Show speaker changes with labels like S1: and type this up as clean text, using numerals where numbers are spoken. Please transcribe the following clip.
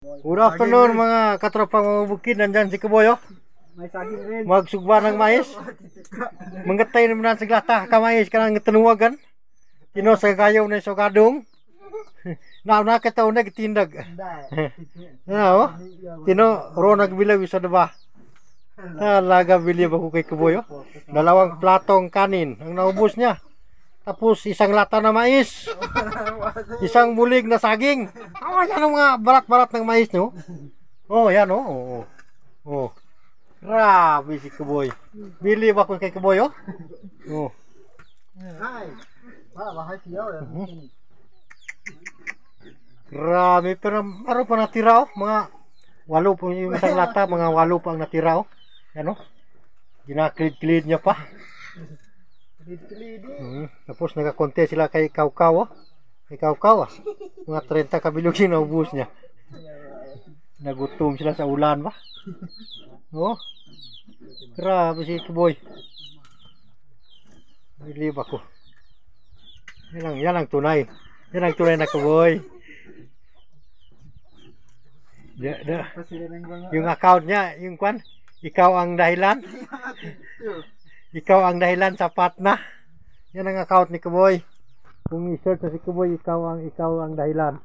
S1: Good afternoon mga katropang mga bukid. Nandyan si Kaboy, oh.
S2: May saging rin.
S1: Magsugba ng mais. Manggatay naman sa glata ka mais ka nang tanuwagan. Tino sa kayaw na sa kadong. Na kataw na gitindag. Oh. Tino ro nagbilaw sa daba. Talaga bilib ako kay Kaboy, oh. Dalawang platong kanin ang naubos niya. Tapos isang lata na mais. Isang bulig na saging. Oh, yan ang mga barat-barat ng mais, no? Oh, yan, oh. Oh. Grabe si Kaboy. Bilib ako kay Kaboy, oh. Oh.
S2: Ay. Bahay siya.
S1: Grabe, pero ano pa natira, oh. Mga 8 po yung isang lata, mga 8 pa ang natira, oh. Yan, oh. Ginakilid-kilid niya pa. Tapos nagakonte sila kay Kaukaw, oh. Kay Kaukaw, ah. Mga 30 kabilog yung naubos niya. Nagutom sila sa ulan ba? Oh. Grabe si Kaboy. Bilib ako. Yan ang tunay. Yan ang tunay na Kaboy. Yung account niya, yung kwan, ikaw ang dahilan. Ikaw ang dahilan, sapat na. Yan ang account ni Kaboy. Kung i-search na si Kaboy, ikaw ang dahilan.